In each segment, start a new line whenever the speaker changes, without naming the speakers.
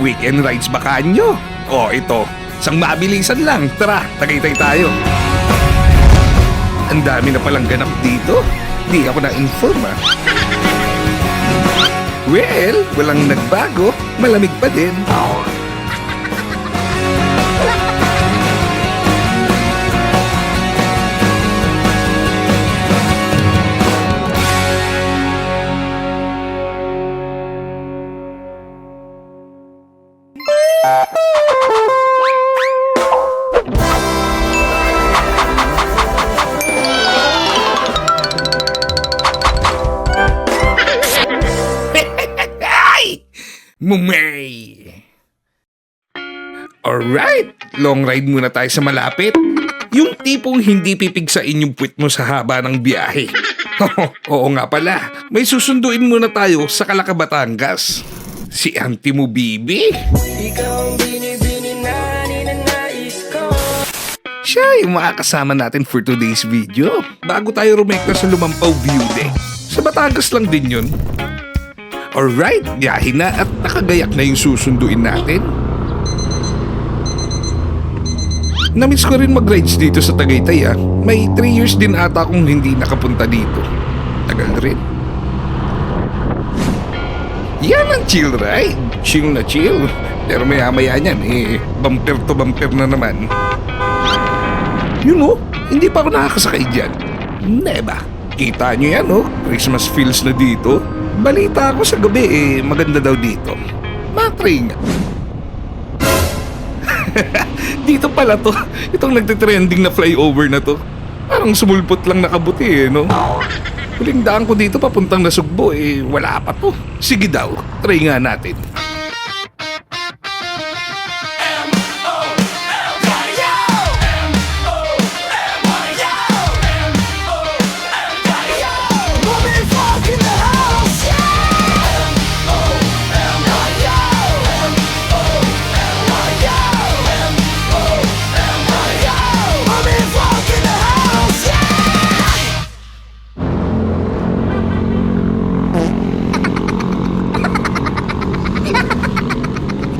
Weekend rides ba kanyo? O ito, isang mabilisan lang. Tara, Tagaytay tayo. Ang dami na palang ganap dito. Di ako na-inform ah. Well, walang nagbago. Malamig pa din. Mumay! Alright, long ride muna tayo sa malapit. Yung tipong hindi pipigsain yung puwit mo sa haba ng biyahe. Oo nga pala, may susunduin muna tayo sa Calaca, Batangas. Si Auntie mo, Bibi.
Ikaw ang binibini na ninanais ko.
Siya yung makakasama natin for today's video. Bago tayo rumekta sa Lumampaw View Deck. Sa Batangas lang din yun. Alright, biyahe na at nakagayak na yung susunduin natin. Namiss ko rin mag-rides dito sa Tagaytay ah. May 3 years din ata akong hindi nakapunta dito. Tagal rin. Yan ang chill ride. Chill na chill. Pero maya-maya niyan bumper to bumper na naman. Yun oh, hindi pa ako nakakasakay dyan. Neba. Kita nyo yan oh, Christmas feels na dito. Balita ako sa gabi maganda daw dito. Matry nga. Dito pala to. Itong nagtitrending na flyover na to. Parang sumulpot lang nakabuti no? Huling daan ko dito papuntang Nasugbo wala pa to. Sige daw, try nga natin.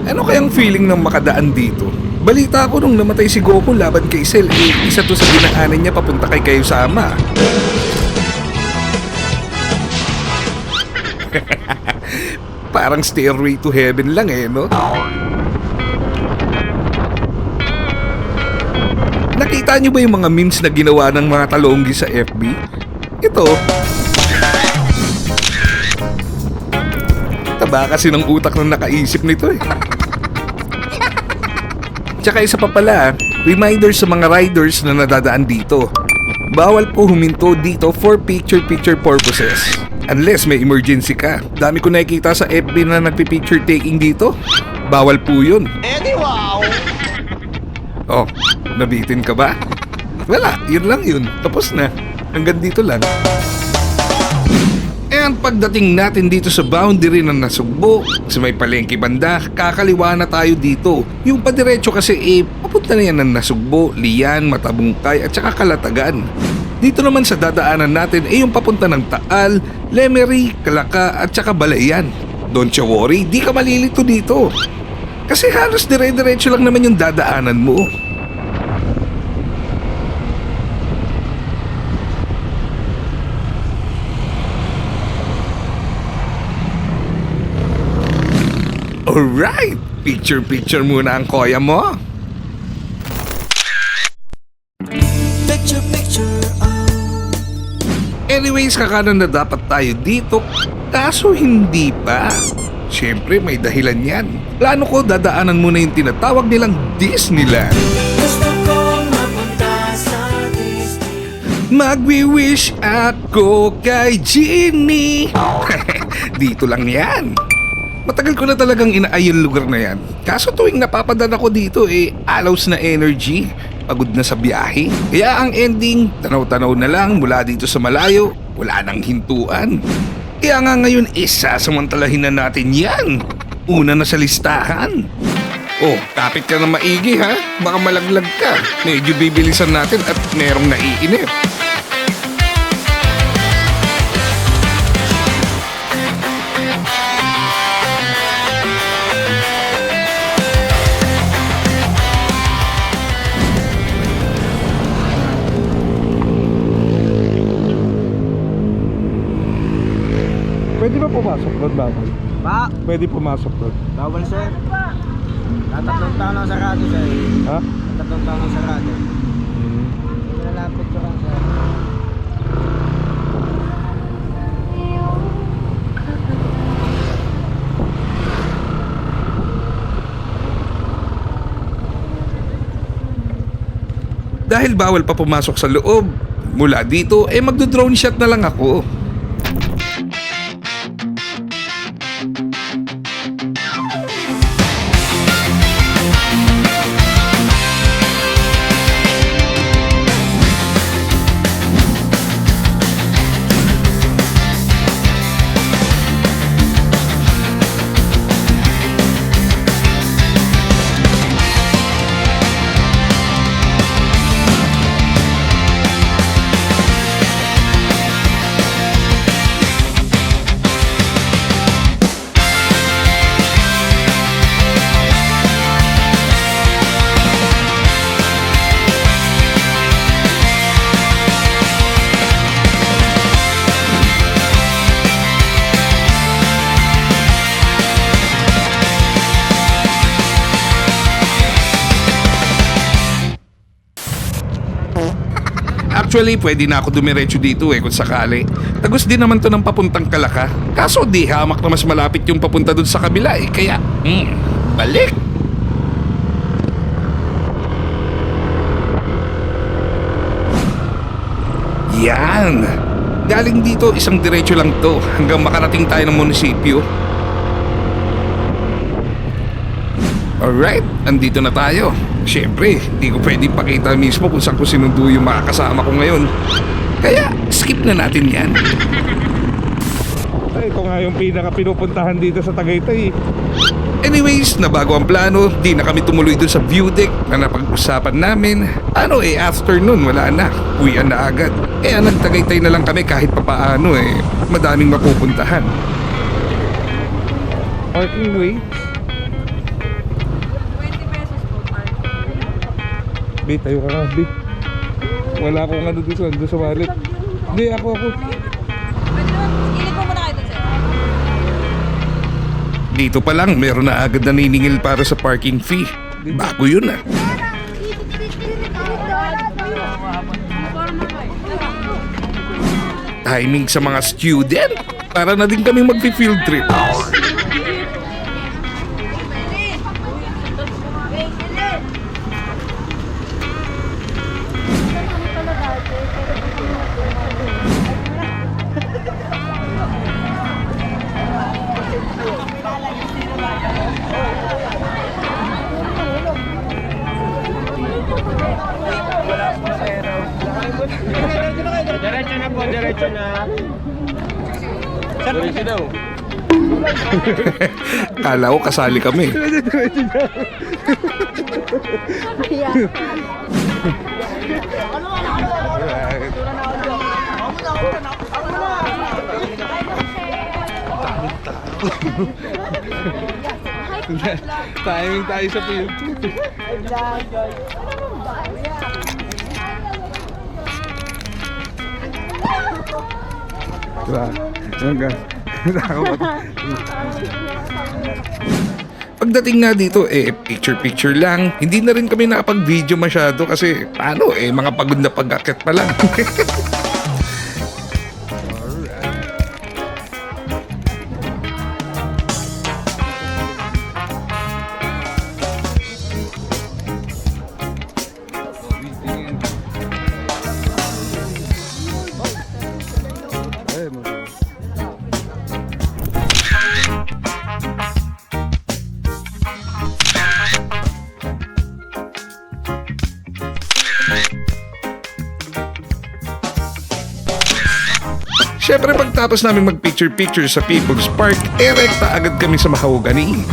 Ano kayang feeling ng makadaan dito? Balita ko nung namatay si Goku laban kay Cell, isa to sa dinaanan niya papunta kay Kaiosama. Parang stairway to heaven lang no? Nakita niyo ba yung mga memes na ginawa ng mga talonggi sa FB? Ito. Taba kasi ng utak ng nakaisip nito Tsaka isa pa pala, reminder sa mga riders na nadadaan dito. Bawal po huminto dito for picture-picture purposes. Unless may emergency ka. Dami ko nakikita sa FB na nagpi-picture taking dito. Bawal po yun.
Wow!
Oh, nabitin ka ba? Wala, yun lang yun. Tapos na. Hanggang dito lang. And pagdating natin dito sa boundary ng Nasugbo, sa may palengke banda, kakaliwa na tayo dito. Yung padiretso kasi papunta na yan ng Nasugbo, Lian, Matabungkay at saka Kalatagan. Dito naman sa dadaanan natin yung papunta ng Taal, Lemery, Calaca at saka Balayan. Don't you worry, di ka malilito dito. Kasi halos dire-diretso lang naman yung dadaanan mo. Alright, picture-picture muna ang koya mo.
Picture,
Anyways, kakanan na dapat tayo dito, kaso hindi pa. Siyempre, may dahilan yan. Plano ko dadaanan muna yung tinatawag nilang Disneyland.
Gusto kong mapunta sa Disney.
Magwi-wish ako kay Genie. Dito lang yan. Matagal ko na talagang inaay yung lugar na yan. Kaso tuwing napapadan ako dito alaws na energy. Pagod na sa biyahe. Kaya ang ending, tanaw-tanaw na lang mula dito sa malayo. Wala nang hintuan. Kaya nga ngayon sasamantalahin na natin yan. Una na sa listahan. Oh, kapit ka na maigi ha. Baka malaglag ka. Medyo bibilisan natin at merong naiinip.
pumasok doon, bawal.
Pa,
Pwede pumasok doon.
bawal sir. Tatlong taon ang sarado sir.
Ha?
Tatlong taon ang sarado.
Hmm.
Lalapit ko lang sir.
Dahil bawal pa pumasok sa loob, mula dito magdo-drone shot na lang ako. Actually, pwede na ako dumiretso dito kung sakali. Tagos din naman to ng papuntang Kalaka. Kaso di hamak na mas malapit yung papunta dun sa kabila kaya, balik. Yan. Galing dito, isang diretso lang to hanggang makarating tayo ng munisipyo. Alright, andito na tayo. Siyempre, di ko pwedeng pakita mismo kung saan ko sinundo yung mga kasama ko ngayon. Kaya, skip na natin yan.
Ay, ito nga yung pinaka pinupuntahan dito sa Tagaytay.
Anyways, nabago ang plano, di na kami tumuloy dun sa view deck na napag-usapan namin. After nun, wala na. Uwian na agad. Kaya nagtagaytay na lang kami kahit papaano madaming mapupuntahan.
Parking way.
20 pesos po, parking.
Bi, tayo ka nga, Bi. Wala akong ano doon sa wallet. Hindi, ako.
Pwede naman, ilip mo muna kayo dun, sir.
Dito pa lang, meron na agad naniningil para sa parking fee. Bago yun ah. Timing sa mga student. Para na din kaming mag-field trip.
Diretso na po, diretso na. Diretso daw.
Kala ko kasali kami.
Timing tayo sa field. Diba?
Pagdating nga dito, picture-picture lang. Hindi na rin kami nakapag-video masyado kasi paano mga pagod na pag-akit pa lang. Siyempre pagtapos namin mag-picture-picture sa People's Park, rekta agad kami sa Mahogany.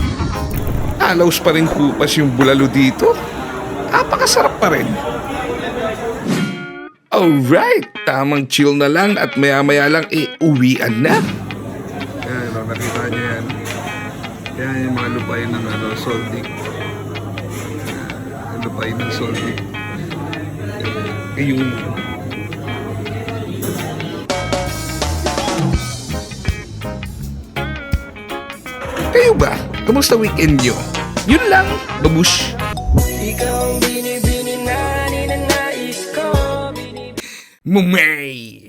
Alaws pa rin kupas yung bulalo dito. Napakasarap pa rin. Alright, tamang chill na lang at maya-maya lang uwian na.
Yan, nakita niyo yan. Yan yung mga lupain ng Soldic. Lupain ng Soldic.
Ayun. Kayo ba? Kamusta weekend nyo? Yun lang, babush.
Ikaw ang binibini na ninanais ko.
Mumay!